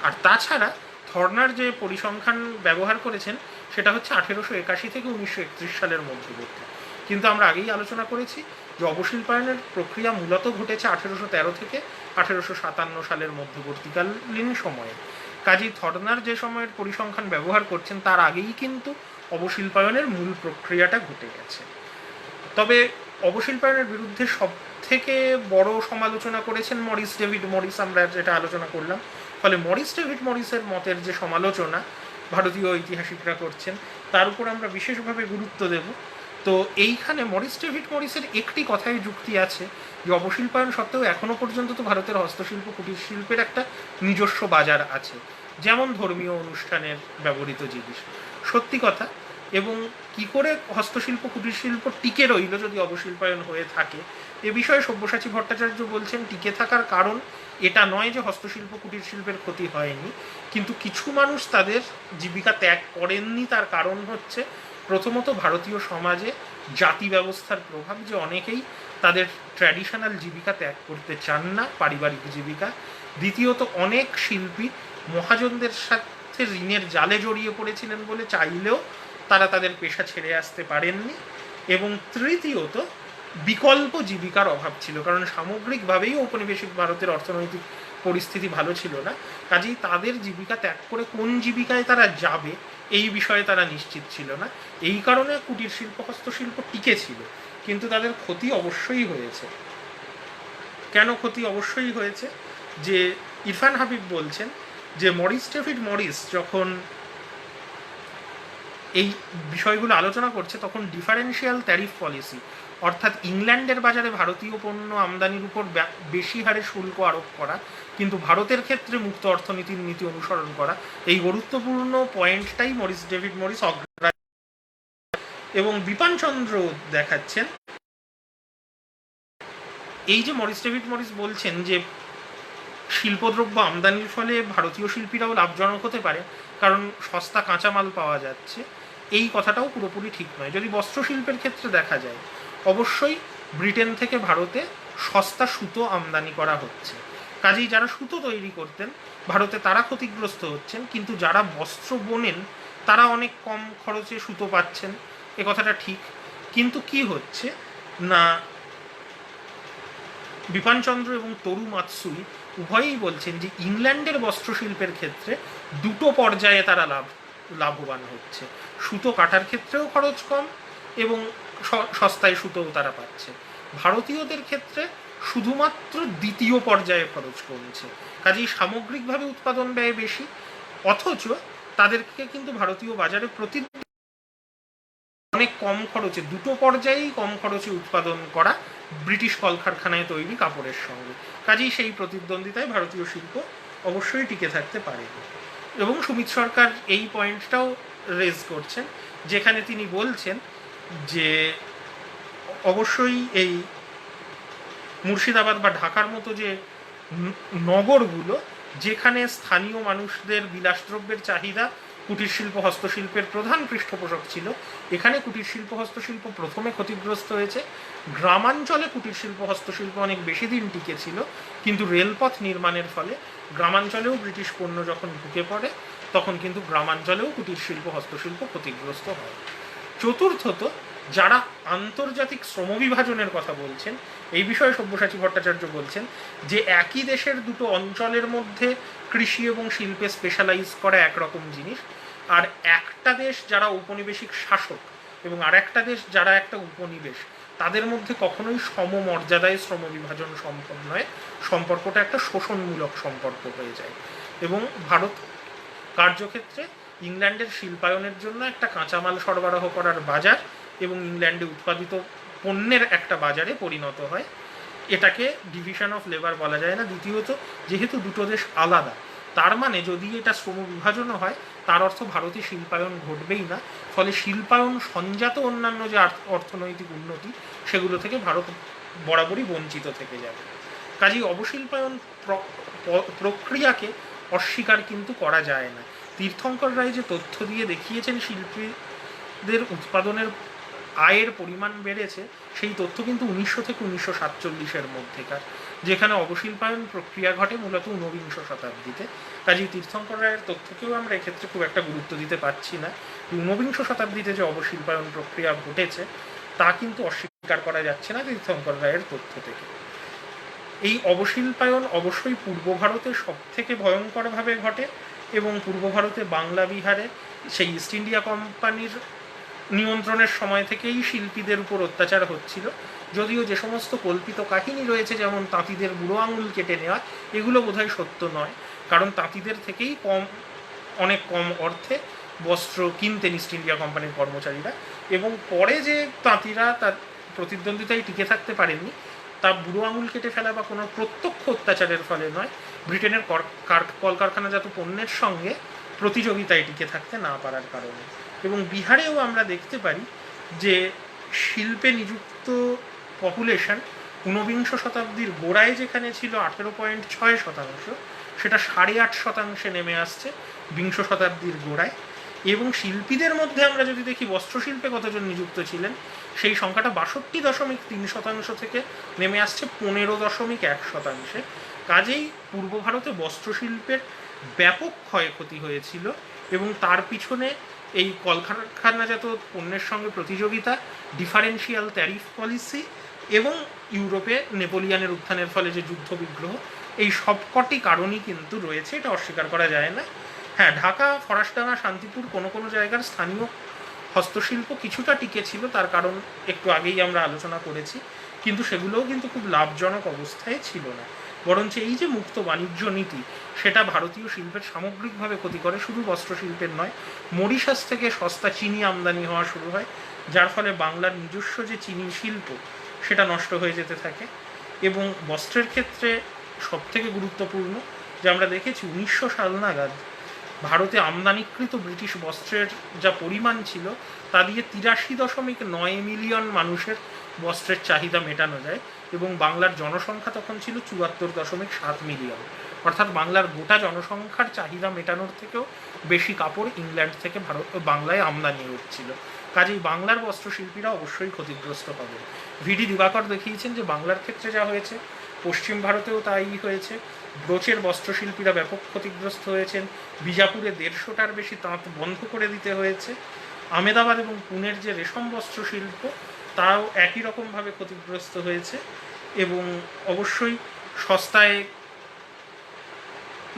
আর তাছাড়া থর্নার যে পরিসংখ্যান ব্যবহার করেছেন সেটা হচ্ছে 1881 থেকে 1931 সালের মধ্যবর্তী, কিন্তু আমরা আগেই আলোচনা করেছি যে অবশিল্পায়নের প্রক্রিয়া মূলত ঘটেছে 1813 থেকে 1857 সালের মধ্যবর্তীকালীন সময়ে। কাজেই থর্নার যে সময়ের পরিসংখ্যান ব্যবহার করছেন তার আগেই কিন্তু অবশিল্পায়নের মূল প্রক্রিয়াটা ঘটে গেছে। তবে অবশিল্পায়নের বিরুদ্ধে সব থেকে বড় সমালোচনা করেছেন মরিস ডেভিড মরিস, আমরা যেটা আলোচনা করলাম। ফলে মরিস ডেভিড মরিসের মতের যে সমালোচনা ভারতীয় ঐতিহাসিকরা করছেন তার উপর আমরা বিশেষভাবে গুরুত্ব দেব। তো এইখানে মরিস ডেভিড মরিসের একটি কথায় যুক্তি আছে যে অবশিল্পায়ন সত্ত্বেও এখনও পর্যন্ত তো ভারতের হস্তশিল্প কুটির শিল্পের একটা নিজস্ব বাজার আছে, যেমন ধর্মীয় অনুষ্ঠানের ব্যবহৃত জিনিস। সত্যি কথা। এবং কি করে হস্তশিল্প কুটির শিল্প টিকে রইল যদি অবশিল্পায়ন হয়ে থাকে, এ বিষয়ে সব্যসাচী ভট্টাচার্য বলছেন টিকে থাকার কারণ এটা নয় যে হস্তশিল্প কুটির শিল্পের ক্ষতি হয়নি, কিন্তু কিছু মানুষ তাদের জীবিকা ত্যাগ করেননি। তার কারণ হচ্ছে প্রথমত ভারতীয় সমাজে জাতি ব্যবস্থার প্রভাব, যে অনেকেই তাদের ট্র্যাডিশনাল জীবিকা ত্যাগ করতে চান না, পারিবারিক জীবিকা। দ্বিতীয়ত অনেক শিল্পী মহাজনদের সাথে ঋণের জালে জড়িয়ে পড়েছিলেন বলে চাইলেও তারা তাদের পেশা ছেড়ে আসতে পারেননি। এবং তৃতীয়ত বিকল্প জীবিকার অভাব ছিল, কারণ সামগ্রিকভাবেই ঔপনিবেশিক ভারতের অর্থনৈতিক পরিস্থিতি ভালো ছিল না। কাজেই তাদের জীবিকা ত্যাগ করে কোন জীবিকায় তারা যাবে এই বিষয়ে তারা নিশ্চিত ছিল না। এই কারণে কুটির শিল্প হস্তশিল্প টিকে ছিল, কিন্তু তাদের ক্ষতি অবশ্যই হয়েছে। কেন ক্ষতি অবশ্যই হয়েছে? যে ইরফান হাবিব বলছেন যে মরিস ডেভিড মরিস যখন এই বিষয়গুলো আলোচনা করছে তখন ডিফারেন্সিয়াল ট্যারিফ পলিসি, অর্থাৎ ইংল্যান্ডের বাজারে ভারতীয় পণ্য আমদানির উপর বেশি হারে শুল্ক আরোপ করা কিন্তু ভারতের ক্ষেত্রে মুক্ত অর্থনীতির নীতি অনুসরণ করা, এই গুরুত্বপূর্ণ পয়েন্টটাই মরিস ডেভিড মরিস অগ্রাহ্য। এবং বিপানচন্দ্র দেখাচ্ছেন এই যে মরিস ডেভিড মরিস বলছেন যে শিল্পদ্রব্য আমদানির ফলে ভারতীয় শিল্পীরাও লাভজনক হতে পারে কারণ সস্তা কাঁচামাল পাওয়া যাচ্ছে, এই কথাটাও পুরোপুরি ঠিক নয়। যদি বস্ত্রশিল্পের ক্ষেত্রে দেখা যায়, অবশ্যই ব্রিটেন থেকে ভারতে সস্তা সুতো আমদানি করা হচ্ছে, কাজেই যারা সুতো তৈরি করতেন ভারতে তারা ক্ষতিগ্রস্ত হচ্ছেন, কিন্তু যারা বস্ত্র বোনেন তারা অনেক কম খরচে সুতো পাচ্ছেন, এ কথাটা ঠিক। কিন্তু কি হচ্ছে না, বিপানচন্দ্র এবং তরু মাতসুই উভয়ই বলছেন যে ইংল্যান্ডের বস্ত্রশিল্পের ক্ষেত্রে দুটো পর্যায়ে তারা লাভবান হচ্ছে। সুতো কাটার ক্ষেত্রেও খরচ কম এবং সস্তায় সুতোও তারা পাচ্ছে। ভারতীয়দের ক্ষেত্রে শুধুমাত্র দ্বিতীয় পর্যায়ে খরচ কমছে, কাজেই সামগ্রিকভাবে উৎপাদন ব্যয় বেশি, অথচ তাদেরকে কিন্তু ভারতীয় বাজারে অনেক কম খরচে, দুটো পর্যায়েই কম খরচে উৎপাদন করা ব্রিটিশ কলকারখানায় তৈরি কাপড়ের সঙ্গে। কাজেই সেই প্রতিদ্বন্দ্বিতায় ভারতীয় শিল্প অবশ্যই টিকে থাকতে পারে। এবং সুমিত সরকার এই পয়েন্টটাও রেজ করছেন, যেখানে তিনি বলছেন যে অবশ্যই এই মুর্শিদাবাদ বা ঢাকার মতো যে নগরগুলো, যেখানে স্থানীয় মানুষদের বিলাসদ্রব্যের চাহিদা কুটির শিল্প হস্তশিল্পের প্রধান পৃষ্ঠপোষক ছিল, এখানে কুটির শিল্প হস্তশিল্প প্রথমে ক্ষতিগ্রস্ত হয়েছে। গ্রামাঞ্চলে কুটির শিল্প হস্তশিল্প অনেক বেশি দিন টিকে ছিল, কিন্তু রেলপথ নির্মাণের ফলে গ্রামাঞ্চলেও ব্রিটিশ পণ্য যখন ঢুকে পড়ে তখন কিন্তু গ্রামাঞ্চলেও কুটির শিল্প হস্তশিল্প ক্ষতিগ্রস্ত হয়। চতুর্থত, যারা আন্তর্জাতিক শ্রমবিভাজনের কথা বলছেন এই বিষয়ে সব্যসাচী ভট্টাচার্য বলছেন যে একই দেশের দুটো অঞ্চলের মধ্যে কৃষি এবং শিল্পে স্পেশালাইজ করা একরকম জিনিস, আর একটা দেশ যারা ঔপনিবেশিক শাসক এবং আর একটা দেশ যারা একটা উপনিবেশ, তাদের মধ্যে কখনোই সমমর্যাদায় শ্রমবিভাজন সম্ভব নয়। সম্পর্কটা একটা শোষণমূলক সম্পর্ক হয়ে যায় এবং ভারত কার্যক্ষেত্রে ইংল্যান্ডের শিল্পায়নের জন্য একটা কাঁচামাল সরবরাহ করার বাজার এবং ইংল্যান্ডে উৎপাদিত পণ্যের একটা বাজারে পরিণত হয়। এটাকে ডিভিশন অফ লেবার বলা যায় না। দ্বিতীয়ত, যেহেতু দুটো দেশ আলাদা, তার মানে যদি এটা শ্রম বিভাজনও হয়, তার অর্থ ভারতে শিল্পায়ন ঘটবেই না। ফলে শিল্পায়ন সঞ্জাত অন্যান্য যে অর্থনৈতিক উন্নতি, সেগুলো থেকে ভারত বরাবরই বঞ্চিত থেকে যাবে। কাজেই অবশিল্পায়ন প্রক্রিয়াকে অস্বীকার কিন্তু করা যায় না। তীর্থঙ্কর রায় যে তথ্য দিয়ে দেখিয়েছেন শিল্পীদের উৎপাদনের আয়ের পরিমাণ বেড়েছে, সেই তথ্য কিন্তু 1900 থেকে 1947-এর মধ্যেকার, যেখানে অবশিল্পায়ন প্রক্রিয়া ঘটে মূলত ঊনবিংশ শতাব্দীতে। কাজেই তীর্থঙ্কর রায়ের তথ্যকেও আমরা এক্ষেত্রে খুব একটা গুরুত্ব দিতে পারছি না। ঊনবিংশ শতাব্দীতে যে অবশিল্পায়ন প্রক্রিয়া ঘটেছে তা কিন্তু অস্বীকার করা যাচ্ছে না তীর্থঙ্কর রায়ের তথ্য থেকে। এই অবশিল্পায়ন অবশ্যই পূর্ব ভারতে সব থেকে ভয়ঙ্করভাবে ঘটে, এবং পূর্ব ভারতে বাংলা বিহারে সেই ইস্ট ইন্ডিয়া কোম্পানির নিয়ন্ত্রণের সময় থেকেই শিল্পীদের উপর অত্যাচার হচ্ছিল। যদিও যে সমস্ত কল্পিত কাহিনী রয়েছে, যেমন তাঁতিদের বুড়ো আঙুল কেটে নেওয়া, এগুলো বোধহয় সত্য নয়, কারণ তাঁতিদের থেকেই অনেক কম অর্থে বস্ত্র কিনতেন ইস্ট ইন্ডিয়া কোম্পানির কর্মচারীরা, এবং পরে যে তাঁতিরা তার প্রতিদ্বন্দ্বিতায় টিকে থাকতে পারেননি, তা বুড়ো আঙুল কেটে ফেলা বা কোনো প্রত্যক্ষ অত্যাচারের ফলে নয়, ব্রিটেনের কলকারখানাজাত পণ্যের সঙ্গে প্রতিযোগিতায় টিকে থাকতে না পারার কারণে। এবং বিহারেও আমরা দেখতে পারি যে শিল্পে নিযুক্ত পপুলেশন ঊনবিংশ শতাব্দীর গোড়ায় যেখানে ছিল 18.6%, সেটা 8.5% নেমে আসছে বিংশ শতাব্দীর গোড়ায়। এবং শিল্পীদের মধ্যে আমরা যদি দেখি বস্ত্রশিল্পে কতজন নিযুক্ত ছিলেন, সেই সংখ্যাটা 62.3% থেকে নেমে আসছে 15.1%। কাজেই পূর্ব ভারতে বস্ত্রশিল্পের ব্যাপক ক্ষয়ক্ষতি হয়েছিল, এবং তার পিছনে এই কলকারখানাজাত পণ্যের সঙ্গে প্রতিযোগিতা, ডিফারেন্সিয়াল ট্যারিফ পলিসি, এবং ইউরোপে নেপোলিয়ানের উত্থানের ফলে যে যুদ্ধ বিগ্রহ, এই সবকটি কারণই কিন্তু রয়েছে, এটা অস্বীকার করা যায় না। হ্যাঁ, ঢাকা, ফরাসডাঙ্গা, শান্তিপুর কোনো কোনো জায়গার স্থানীয় হস্তশিল্প কিছুটা টিকে ছিল, তার কারণ একটু আগেই আমরা আলোচনা করেছি, কিন্তু সেগুলোও কিন্তু খুব লাভজনক অবস্থায় ছিল না। বরঞ্চ এই যে মুক্ত বাণিজ্য নীতি, সেটা ভারতীয় শিল্পের সামগ্রিকভাবে ক্ষতি করে, শুধু বস্ত্রশিল্পের নয়। মরিশাস থেকে সস্তা চিনি আমদানি হওয়া শুরু হয়, যার ফলে বাংলার নিজস্ব যে চিনি শিল্প, সেটা নষ্ট হয়ে যেতে থাকে। এবং বস্ত্রের ক্ষেত্রে সবথেকে গুরুত্বপূর্ণ যে আমরা দেখেছি 1900 সাল নাগাদ ভারতে আমদানিকৃত ব্রিটিশ বস্ত্রের যা পরিমাণ ছিল, তা দিয়ে 83.9 মিলিয়ন মানুষের বস্ত্রের চাহিদা মেটানো যায়, এবং বাংলার জনসংখ্যা তখন ছিল 74.7 মিলিয়ন। অর্থাৎ বাংলার গোটা জনসংখ্যার চাহিদা মেটানোর থেকেও বেশি কাপড় ইংল্যান্ড থেকে বাংলায় আমদানি হচ্ছিল। কাজেই বাংলার বস্ত্রশিল্পীরা অবশ্যই ক্ষতিগ্রস্ত হবে। ভিডি দিবাকর দেখিয়েছেন যে বাংলার ক্ষেত্রে যা হয়েছে, পশ্চিম ভারতেও তাই হয়েছে। ব্রোচের বস্ত্রশিল্পীরা ব্যাপক ক্ষতিগ্রস্ত হয়েছেন। বিজাপুরে 150টার বেশি তাঁত বন্ধ করে দিতে হয়েছে। আমেদাবাদ এবং পুনের যে রেশম বস্ত্রশিল্প, তাও একই রকমভাবে ক্ষতিগ্রস্ত হয়েছে। এবং অবশ্যই সস্তায়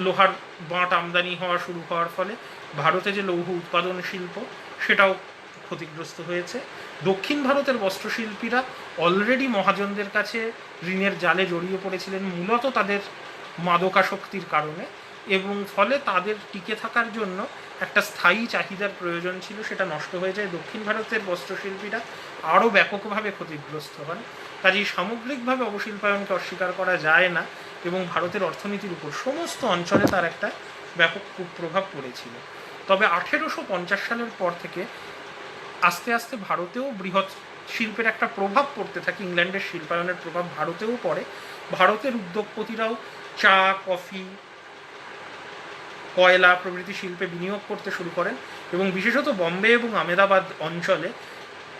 লোহার বাঁট আমদানি হওয়া শুরু হওয়ার ফলে ভারতে যে লৌহ উৎপাদন শিল্প, সেটাও ক্ষতিগ্রস্ত হয়েছে। দক্ষিণ ভারতের বস্ত্রশিল্পীরা অলরেডি মহাজনদের কাছে ঋণের জালে জড়িয়ে পড়েছিলেন, মূলত তাদের মাদকাসক্তির কারণে, এবং ফলে তাদের টিকে থাকার জন্য একটা স্থায়ী চাহিদার প্রয়োজন ছিল, সেটা নষ্ট হয়ে যায়। দক্ষিণ ভারতের বস্ত্রশিল্পীরা আরও ব্যাপকভাবে ক্ষতিগ্রস্ত হন। কাজেই সামগ্রিকভাবে অবশিল্পায়নকে অস্বীকার করা যায় না, এবং ভারতের অর্থনীতির উপর সমস্ত অঞ্চলে তার একটা ব্যাপক কুপ্রভাব পড়েছিল। তবে 1850 সালের পর থেকে আস্তে আস্তে ভারতেও বৃহৎ শিল্পের একটা প্রভাব পড়তে থাকে। ইংল্যান্ডের শিল্পায়নের প্রভাব ভারতেও পড়ে। ভারতের উদ্যোগপতিরাও চা, কফি, কয়লা প্রভৃতি শিল্পে বিনিয়োগ করতে শুরু করেন, এবং বিশেষত বম্বে এবং আমেদাবাদ অঞ্চলে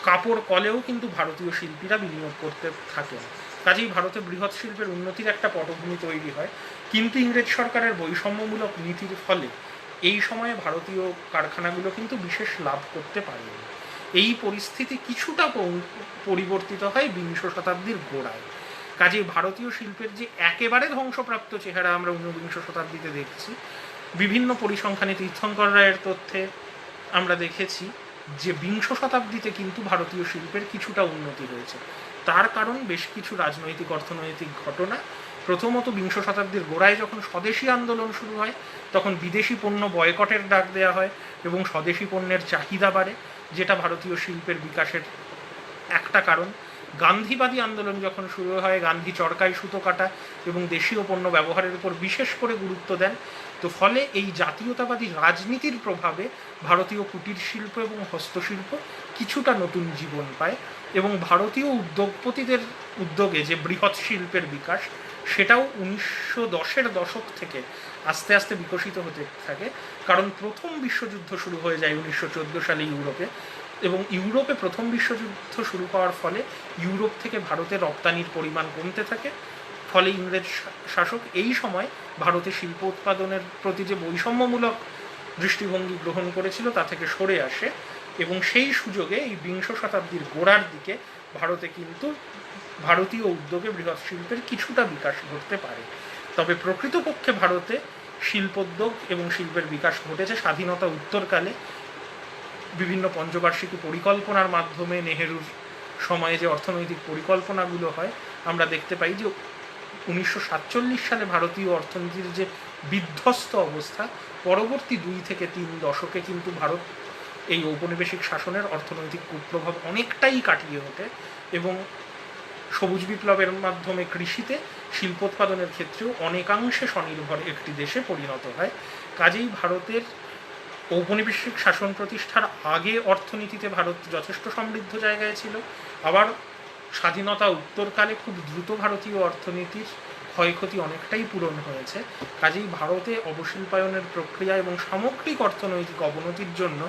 কাপড় কলেও কিন্তু ভারতীয় শিল্পীরা বিনিয়োগ করতে থাকেন। কাজেই ভারতে বৃহৎ শিল্পের উন্নতির একটা পটভূমি তৈরি হয়। কিন্তু ইংরেজ সরকারের বৈষম্যমূলক নীতির ফলে এই সময়ে ভারতীয় কারখানাগুলো কিন্তু বিশেষ লাভ করতে পারেনি। এই পরিস্থিতি কিছুটা পরিবর্তিত হয় বিংশ শতাব্দীর গোড়ায়। কাজেই ভারতীয় শিল্পের যে একেবারে ধ্বংসপ্রাপ্ত চেহারা আমরা ঊনবিংশ শতাব্দীতে দেখছি, বিভিন্ন পরিসংখ্যানে তীর্থঙ্কর রায়ের তথ্যে আমরা দেখেছি যে বিংশ শতাব্দীতে কিন্তু ভারতীয় শিল্পের কিছুটা উন্নতি হয়েছে। তার কারণ বেশ কিছু রাজনৈতিক অর্থনৈতিক ঘটনা। প্রথমত, বিংশ শতাব্দীর গোড়ায় যখন স্বদেশী আন্দোলন শুরু হয়, তখন বিদেশি পণ্য বয়কটের ডাক দেওয়া হয়, এবং স্বদেশী পণ্যের চাহিদা বাড়ে, যেটা ভারতীয় শিল্পের বিকাশের একটা কারণ। গান্ধীবাদী আন্দোলন যখন শুরু হয়, গান্ধী চরকায় সুতো কাটা এবং দেশীয় পণ্য ব্যবহারের উপর বিশেষ করে গুরুত্ব দেন। তো ফলে এই জাতীয়তাবাদী রাজনীতির প্রভাবে ভারতীয় কুটির শিল্প এবং হস্তশিল্প কিছুটা নতুন জীবন পায় এবং ভারতীয় উদ্যোগপতিদের উদ্যোগে যে বৃহৎ শিল্পের বিকাশ, সেটাও 1910-এর দশক থেকে আস্তে আস্তে বিকশিত হতে থাকে। কারণ প্রথম বিশ্বযুদ্ধ শুরু হয়ে যায় 1914 সালে ইউরোপে, এবং ইউরোপে প্রথম বিশ্বযুদ্ধ শুরু হওয়ার ফলে ইউরোপ থেকে ভারতে রপ্তানির পরিমাণ কমতে থাকে। ফলে ইংরেজ শাসক এই সময় ভারতে শিল্প উৎপাদনের প্রতি যে বৈষম্যমূলক দৃষ্টিভঙ্গি গ্রহণ করেছিল তা থেকে সরে আসে, এবং সেই সুযোগে এই বিংশ শতাব্দীর গোড়ার দিকে ভারতে কিন্তু ভারতীয় উদ্যোগে বৃহৎ শিল্পের কিছুটা বিকাশ ঘটতে পারে। তবে প্রকৃতপক্ষে ভারতে শিল্পোদ্যোগ এবং শিল্পের বিকাশ ঘটেছে স্বাধীনতা উত্তরকালে। বিভিন্ন পঞ্চবার্ষিকী পরিকল্পনার মাধ্যমে নেহেরুর সময়ে যে অর্থনৈতিক পরিকল্পনাগুলো হয়, আমরা দেখতে পাই যে 1947 সালে ভারতীয় অর্থনীতির যে বিধ্বস্ত অবস্থা, পরবর্তী 2 থেকে 3 দশকে কিন্তু ভারত এই ঔপনিবেশিক শাসনের অর্থনৈতিক কুপ্রভাব অনেকটাই কাটিয়ে ওঠে এবং সবুজ বিপ্লবের মাধ্যমে কৃষিতে শিল্পোৎপাদনের ক্ষেত্রেও অনেকাংশে স্বনির্ভর একটি দেশে পরিণত হয়। কাজেই ভারতের ঔপনিবেশিক শাসন প্রতিষ্ঠার আগে অর্থনীতিতে ভারত যথেষ্ট সমৃদ্ধ জায়গায় ছিল। আবার স্বাধীনতা উত্তরকালে খুব দ্রুত ভারতীয় অর্থনীতির ক্ষয়ক্ষতি অনেকটাই পূরণ হয়েছে। কাজেই ভারতে অবশিল্পায়নের প্রক্রিয়া এবং সামগ্রিক অর্থনৈতিক অবনতির জন্য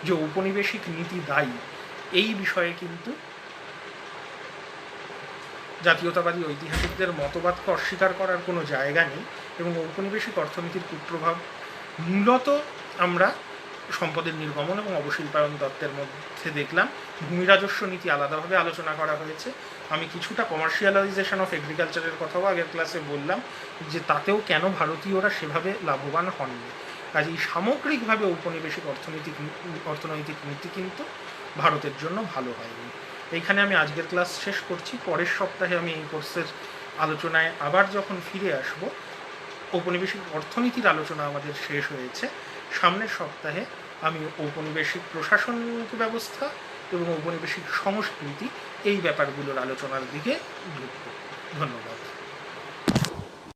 যে ঔপনিবেশিক নীতি দায়ী, এই বিষয়ে কিন্তু জাতীয়তাবাদী ঐতিহাসিকদের মতবাদকে অস্বীকার করার কোনো জায়গা নেই। এবং ঔপনিবেশিক অর্থনীতির কুপ্রভাব মূলত আমরা সম্পদের নির্গমন এবং অবশিল্পায়ন তত্ত্বের মধ্যে দেখলাম। ভূমি রাজস্ব নীতি আলাদাভাবে আলোচনা করা হয়েছে। আমি কিছুটা কমার্শিয়ালাইজেশন অফ এগ্রিকালচারের কথাও আগের ক্লাসে বললাম, যে তাতেও কেন ভারতীয়রা সেভাবে লাভবান হননি। কাজেই সামগ্রিকভাবে ঔপনিবেশিক অর্থনৈতিক নীতি কিন্তু ভারতের জন্য ভালো হয়নি। এইখানে আমি আজকের ক্লাস শেষ করছি। পরের সপ্তাহে আমি এই কোর্সের আলোচনায় আবার যখন ফিরে আসব, ঔপনিবেশিক অর্থনীতির আলোচনা আমাদের শেষ হয়েছে। সামনের সপ্তাহে আমি ঔপনিবেশিক প্রশাসনিক ব্যবস্থা এবং ঔপনিবেশিক সংস্কৃতি এই ব্যাপারগুলোর আলোচনার দিকে ঢুকব। ধন্যবাদ।